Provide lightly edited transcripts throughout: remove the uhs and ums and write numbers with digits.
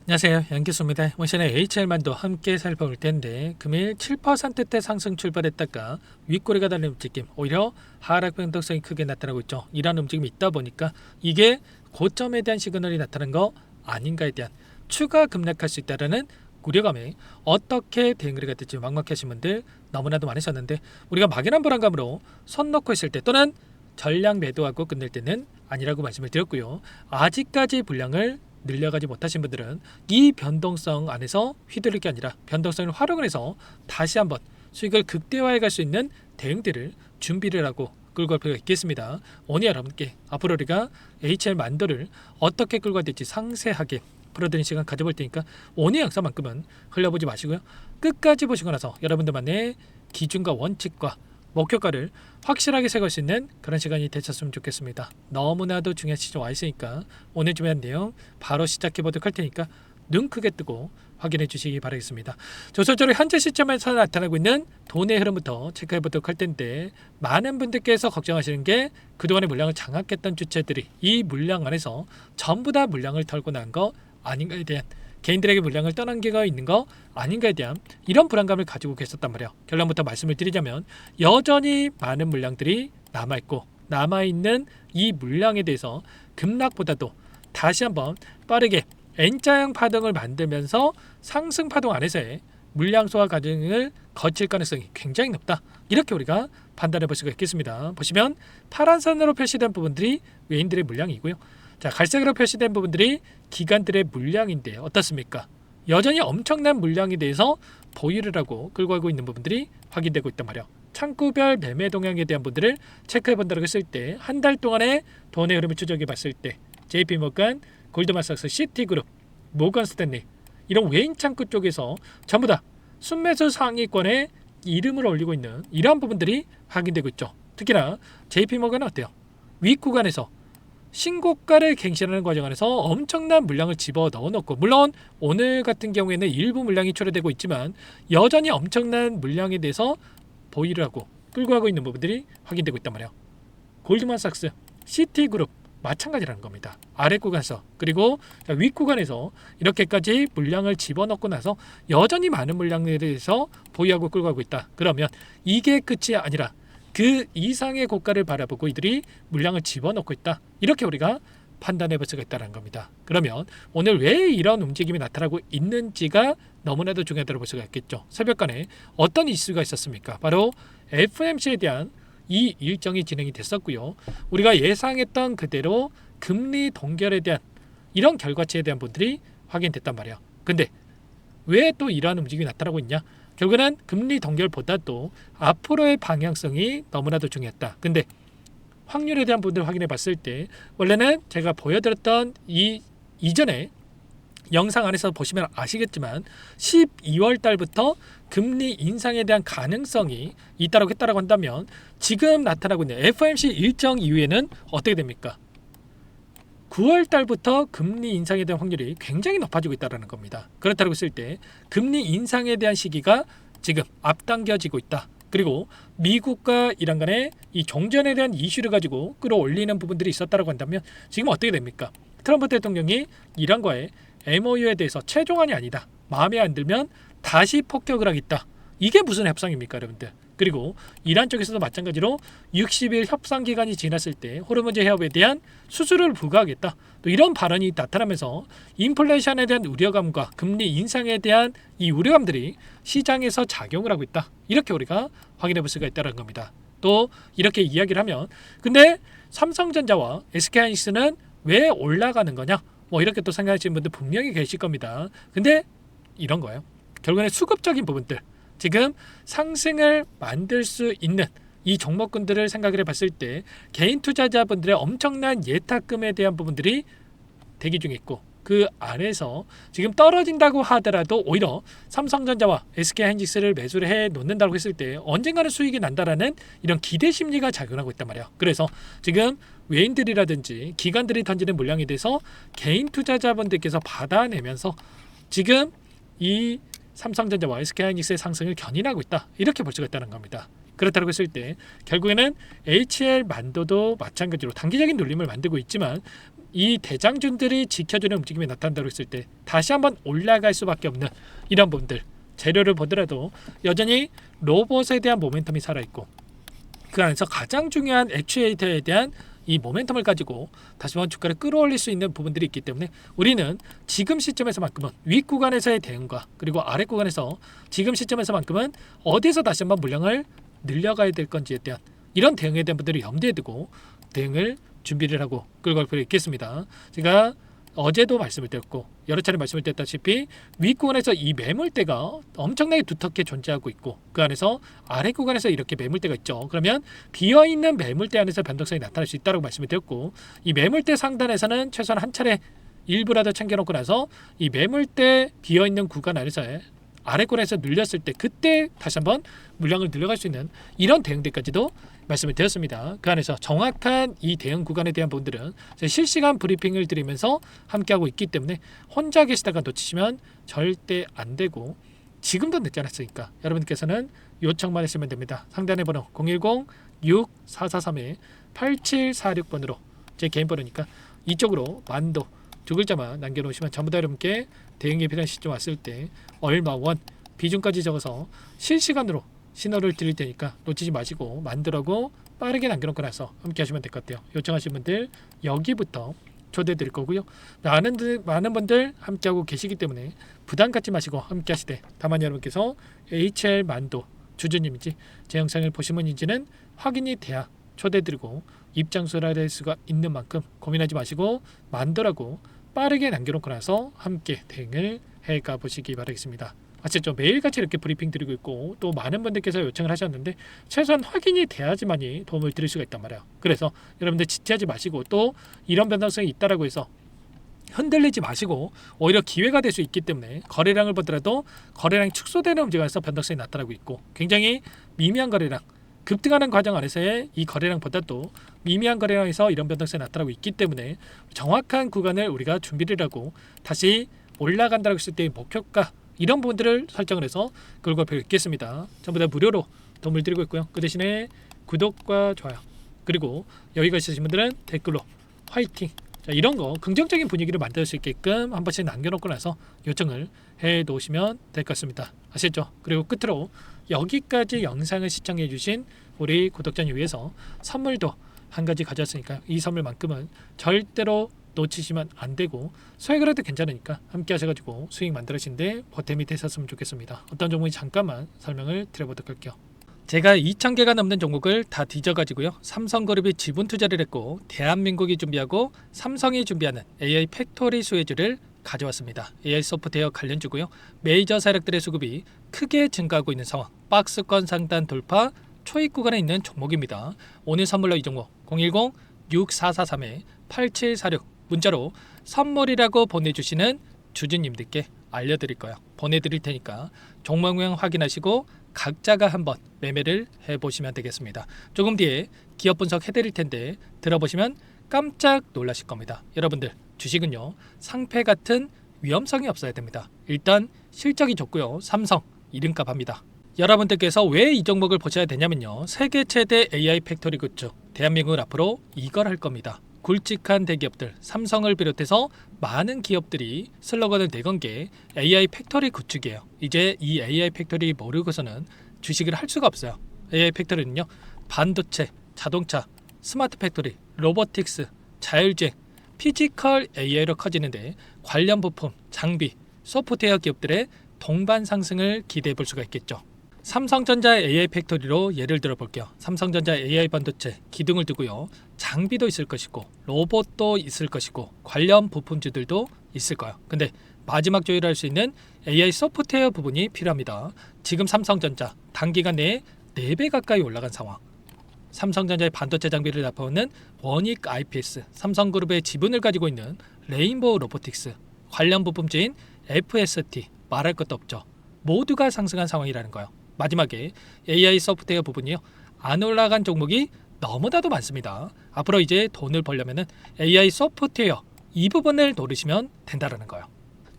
안녕하세요, 양기수입니다. 이번 시간에 HL만도 함께 살펴볼 텐데 금일 7%대 상승 출발했다가 윗꼬리가 달린 움직임, 오히려 하락 변동성이 크게 나타나고 있죠. 이런 움직임이 있다 보니까 이게 고점에 대한 시그널이 나타난 거 아닌가에 대한 추가 급락할 수 있다는 우려감에 어떻게 대응을 해야 될지 막막하신 분들 너무나도 많으셨는데, 우리가 막연한 불안감으로 손 놓고 있을 때 또는 전량 매도하고 끝낼 때는 아니라고 말씀을 드렸고요. 아직까지 분량을 늘려가지 못하신 분들은 이 변동성 안에서 휘둘릴 게 아니라 변동성을 활용을 해서 다시 한번 수익을 극대화해 갈 수 있는 대응들을 준비를 하고 끌고 갈 필요가 있겠습니다. 오늘 여러분께 앞으로 우리가 HL 만도를 어떻게 끌고 갈 될지 상세하게 풀어드리는 시간 가져볼 테니까 오늘 영상만큼은 흘려보지 마시고요. 끝까지 보시고 나서 여러분들만의 기준과 원칙과 목표가를 확실하게 세울 수 있는 그런 시간이 되셨으면 좋겠습니다. 너무나도 중요한 시점 와 있으니까 오늘 준비한 내용 바로 시작해 보도록 할 테니까 눈 크게 뜨고 확인해 주시기 바라겠습니다. 조선적으로 현재 시점에서 나타나고 있는 돈의 흐름부터 체크해 보도록 할 텐데, 많은 분들께서 걱정하시는 게 그동안의 물량을 장악했던 주체들이 이 물량 안에서 전부 다 물량을 털고 난 거 아닌가에 대한, 개인들에게 물량을 떠난 게가 있는 거 아닌가에 대한 이런 불안감을 가지고 계셨단 말이에요. 결론부터 말씀을 드리자면 여전히 많은 물량들이 남아있고, 남아있는 이 물량에 대해서 급락보다도 다시 한번 빠르게 N자형 파동을 만들면서 상승 파동 안에서의 물량 소화 과정을 거칠 가능성이 굉장히 높다, 이렇게 우리가 판단해 볼 수가 있겠습니다. 보시면 파란 선으로 표시된 부분들이 외인들의 물량이고요. 자, 갈색으로 표시된 부분들이 기관들의 물량인데 어떻습니까? 여전히 엄청난 물량에 대해서 보유를 하고 끌고 가고 있는 부분들이 확인되고 있단 말이에요. 창구별 매매 동향에 대한 분들을 체크해 본다고 했을 때, 한 달 동안의 돈의 흐름을 추적해 봤을 때 JP모건, 골드만삭스, 시티그룹, 모건 스탠리 이런 외인 창구 쪽에서 전부 다 순매수 상위권에 이름을 올리고 있는 이러한 부분들이 확인되고 있죠. 특히나 JP모건은 어때요? 윗 구간에서 신고가를 갱신하는 과정 안에서 엄청난 물량을 집어 넣어놓고, 물론 오늘 같은 경우에는 일부 물량이 초래되고 있지만 여전히 엄청난 물량에 대해서 보유를 하고 끌고 가고 있는 부분들이 확인되고 있단 말이에요. 골드만삭스, 시티그룹 마찬가지라는 겁니다. 아래 구간에서, 그리고 윗 구간에서 이렇게까지 물량을 집어넣고 나서 여전히 많은 물량에 대해서 보유하고 끌고 가고 있다. 그러면 이게 끝이 아니라 그 이상의 고가를 바라보고 이들이 물량을 집어넣고 있다, 이렇게 우리가 판단해 볼 수가 있다는 겁니다. 그러면 오늘 왜 이런 움직임이 나타나고 있는지가 너무나도 중요하다고 볼 수가 있겠죠. 새벽간에 어떤 이슈가 있었습니까? 바로 FOMC에 대한 이 일정이 진행이 됐었고요. 우리가 예상했던 그대로 금리 동결에 대한 이런 결과치에 대한 분들이 확인됐단 말이에요. 근데 왜 또 이러한 움직임이 나타나고 있냐? 결국에는 금리 동결보다도 앞으로의 방향성이 너무나도 중요했다. 근데 확률에 대한 부분을 확인해 봤을 때, 원래는 제가 보여드렸던 이 이전에 영상 안에서 보시면 아시겠지만 12월 달부터 금리 인상에 대한 가능성이 있다고 했다라고 한다면, 지금 나타나고 있는 FOMC 일정 이후에는 어떻게 됩니까? 9월 달부터 금리 인상에 대한 확률이 굉장히 높아지고 있다는 겁니다. 그렇다고 했을 때 금리 인상에 대한 시기가 지금 앞당겨지고 있다. 그리고 미국과 이란 간의 이 종전에 대한 이슈를 가지고 끌어올리는 부분들이 있었다고 한다면 지금 어떻게 됩니까? 트럼프 대통령이 이란과의 MOU에 대해서 최종안이 아니다, 마음에 안 들면 다시 폭격을 하겠다. 이게 무슨 협상입니까, 여러분들? 그리고 이란 쪽에서도 마찬가지로 60일 협상 기간이 지났을 때 호르무즈 해협에 대한 수수료를 부과하겠다, 또 이런 발언이 나타나면서 인플레이션에 대한 우려감과 금리 인상에 대한 이 우려감들이 시장에서 작용을 하고 있다, 이렇게 우리가 확인해 볼 수가 있다는 겁니다. 또 이렇게 이야기를 하면, 근데 삼성전자와 SK하이닉스는 왜 올라가는 거냐, 뭐 이렇게 또 생각하시는 분들 분명히 계실 겁니다. 근데 이런 거예요. 결국에는 수급적인 부분들, 지금 상승을 만들 수 있는 이 종목군들을 생각을 해봤을 때 개인 투자자분들의 엄청난 예탁금에 대한 부분들이 대기 중에 있고, 그 안에서 지금 떨어진다고 하더라도 오히려 삼성전자와 SK하이닉스를 매수를 해 놓는다고 했을 때 언젠가는 수익이 난다라는 이런 기대 심리가 작용하고 있단 말이에요. 그래서 지금 외인들이라든지 기관들이 던지는 물량에 대해서 개인 투자자분들께서 받아내면서 지금 이 삼성전자와 SK하이닉스의 상승을 견인하고 있다, 이렇게 볼 수가 있다는 겁니다. 그렇다고 했을 때 결국에는 HL 만도도 마찬가지로 단기적인 눌림을 만들고 있지만 이 대장주들이 지켜주는 움직임이 나타난다고 했을 때 다시 한번 올라갈 수밖에 없는 이런 부분들, 재료를 보더라도 여전히 로봇에 대한 모멘텀이 살아있고 그 안에서 가장 중요한 액추에이터에 대한 이 모멘텀을 가지고 다시 한번 주가를 끌어올릴 수 있는 부분들이 있기 때문에 우리는 지금 시점에서만큼은 윗 구간에서의 대응과 그리고 아래 구간에서 지금 시점에서만큼은 어디서 다시 한번 물량을 늘려가야 될 건지에 대한 이런 대응에 대한 분들을 염두에 두고 대응을 준비를 하고 끌고 갈 필요가 있겠습니다. 제가 어제도 말씀을 드렸고 여러 차례 말씀을 드렸다시피 윗 구간에서 이 매물대가 엄청나게 두텁게 존재하고 있고 그 안에서 아래 구간에서 이렇게 매물대가 있죠. 그러면 비어있는 매물대 안에서 변동성이 나타날 수 있다고 말씀을 드렸고 이 매물대 상단에서는 최소한 한 차례 일부라도 챙겨놓고 나서 이 매물대 비어있는 구간 안에서의 아래권에서 눌렸을 때 그때 다시 한번 물량을 늘려갈 수 있는 이런 대응들까지도 말씀을 드렸습니다. 그 안에서 정확한 이 대응 구간에 대한 부분들은 실시간 브리핑을 드리면서 함께하고 있기 때문에 혼자 계시다가 놓치시면 절대 안 되고 지금도 늦지 않았으니까 여러분께서는 요청만 하시면 됩니다. 상단의 번호 010-6443-8746번으로 제 개인 번호니까 이쪽으로 만도 두 글자만 남겨놓으시면 전부 다 여러분께 대응이 필요한 시점 왔을 때 얼마 원 비중까지 적어서 실시간으로 신호를 드릴 테니까 놓치지 마시고 만들라고 빠르게 남겨놓고 나서 함께 하시면 될 것 같아요. 요청하신 분들 여기부터 초대 드릴 거고요. 많은 분들 함께하고 계시기 때문에 부담 갖지 마시고 함께 하시되 다만 여러분께서 HL 만도 주주님인지 제 영상을 보신 분인지는 확인이 돼야 초대 드리고 입장소를 할 수가 있는 만큼 고민하지 마시고 만도라고 빠르게 남겨놓고 나서 함께 대응을 해가 보시기 바라겠습니다. 아시죠? 매일같이 이렇게 브리핑 드리고 있고 또 많은 분들께서 요청을 하셨는데 최소한 확인이 돼야지만이 도움을 드릴 수가 있단 말이에요. 그래서 여러분들 지체하지 마시고 또 이런 변동성이 있다라고 해서 흔들리지 마시고 오히려 기회가 될 수 있기 때문에 거래량을 보더라도 거래량이 축소되는 움직임에서 변동성이 나타나고 있고 굉장히 미미한 거래량 급등하는 과정 안에서의 이 거래량보다도 미미한 거래량에서 이런 변동성이 나타나고 있기 때문에 정확한 구간을 우리가 준비를 하고 다시 올라간다고 했을 때의 목표가 이런 부분들을 설정을 해서 끌고 갈 있겠습니다. 전부 다 무료로 도움을 드리고 있고요. 그 대신에 구독과 좋아요 그리고 여기가 있으신 분들은 댓글로 화이팅 자, 이런 거 긍정적인 분위기를 만들 수 있게끔 한 번씩 남겨놓고 나서 요청을 해 놓으시면 될 것 같습니다. 아시죠? 그리고 끝으로 여기까지 영상을 시청해 주신 우리 구독자님 위해서 선물도 한 가지 가져왔으니까 이 선물만큼은 절대로 놓치시면 안 되고 수익을 해도 괜찮으니까 함께 하셔가지고 수익 만들어지는데 보탬이 되셨으면 좋겠습니다. 어떤 종목인지 잠깐만 설명을 드려보도록 할게요. 제가 2,000개가 넘는 종목을 다 뒤져가지고요. 삼성그룹이 지분 투자를 했고 대한민국이 준비하고 삼성이 준비하는 AI 팩토리 수혜주를 가져왔습니다. AI 소프트웨어 관련주고요. 메이저 세력들의 수급이 크게 증가하고 있는 상황. 박스권 상단 돌파 초입 구간에 있는 종목입니다. 오늘 선물로 이 종목 010-6443-8746 문자로 선물이라고 보내주시는 주주님들께 알려드릴 거예요. 보내드릴 테니까 종목명 확인하시고 각자가 한번 매매를 해보시면 되겠습니다. 조금 뒤에 기업 분석 해드릴 텐데 들어보시면 깜짝 놀라실 겁니다. 여러분들 주식은요 상패 같은 위험성이 없어야 됩니다. 일단 실적이 좋고요. 삼성 이름값 합니다. 여러분들께서 왜 이 종목을 보셔야 되냐면요. 세계 최대 AI 팩토리 굿즈 대한민국은 앞으로 이걸 할 겁니다. 굵직한 대기업들 삼성을 비롯해서 많은 기업들이 슬로건을 내건 게 AI 팩토리 구축이에요. 이제 이 AI 팩토리 모르고서는 주식을 할 수가 없어요. AI 팩토리는요 반도체, 자동차, 스마트 팩토리, 로보틱스, 자율주행, 피지컬 AI로 커지는데 관련 부품, 장비, 소프트웨어 기업들의 동반 상승을 기대해 볼 수가 있겠죠. 삼성전자 AI 팩토리로 예를 들어 볼게요. 삼성전자 AI 반도체 기둥을 두고요. 장비도 있을 것이고 로봇도 있을 것이고 관련 부품주들도 있을 거예요. 근데 마지막 조율할 수 있는 AI 소프트웨어 부분이 필요합니다. 지금 삼성전자 단기간 내에 4배 가까이 올라간 상황. 삼성전자의 반도체 장비를 납품하는 원익 IPS, 삼성그룹의 지분을 가지고 있는 레인보우 로보틱스, 관련 부품주인 FST 말할 것도 없죠. 모두가 상승한 상황이라는 거예요. 마지막에 AI 소프트웨어 부분이요. 안 올라간 종목이 너무나도 많습니다. 앞으로 이제 돈을 벌려면 AI 소프트웨어 이 부분을 노리시면 된다는 거예요.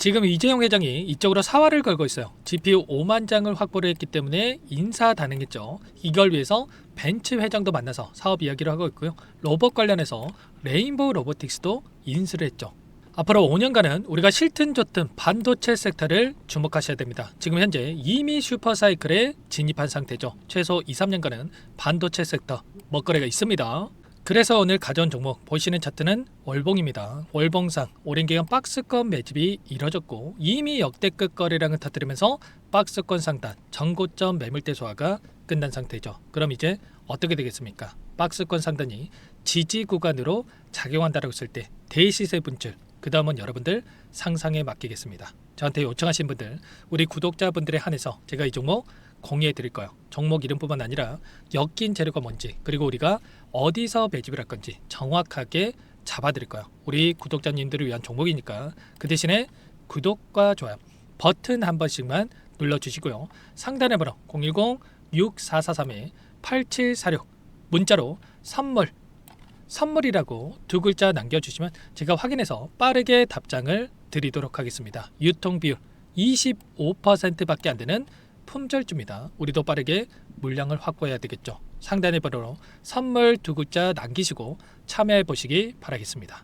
지금 이재용 회장이 이쪽으로 사활을 걸고 있어요. GPU 5만 장을 확보를 했기 때문에 인사단행했죠. 이걸 위해서 벤츠 회장도 만나서 사업 이야기를 하고 있고요. 로봇 관련해서 레인보우 로보틱스도 인수를 했죠. 앞으로 5년간은 우리가 싫든 좋든 반도체 섹터를 주목하셔야 됩니다. 지금 현재 이미 슈퍼사이클에 진입한 상태죠. 최소 2, 3년간은 반도체 섹터 먹거리가 있습니다. 그래서 오늘 가져온 종목 보시는 차트는 월봉입니다. 월봉상 오랜 기간 박스권 매집이 이뤄졌고 이미 역대급 거래량을 터뜨리면서 박스권 상단 전고점 매물대 소화가 끝난 상태죠. 그럼 이제 어떻게 되겠습니까? 박스권 상단이 지지 구간으로 작용한다고 했을 때 대시세 분출, 그 다음은 여러분들 상상에 맡기겠습니다. 저한테 요청하신 분들, 우리 구독자분들에 한해서 제가 이 종목 공유해 드릴 거예요. 종목 이름뿐만 아니라 엮인 재료가 뭔지, 그리고 우리가 어디서 매집을 할 건지 정확하게 잡아 드릴 거예요. 우리 구독자님들을 위한 종목이니까 그 대신에 구독과 좋아요 버튼 한 번씩만 눌러주시고요. 상단의 번호 010-6443-8746 문자로 선물이라고 두 글자 남겨주시면 제가 확인해서 빠르게 답장을 드리도록 하겠습니다. 유통비율 25%밖에 안 되는 품절주입니다. 우리도 빠르게 물량을 확보해야 되겠죠. 상단의 번호로 선물 두 글자 남기시고 참여해 보시기 바라겠습니다.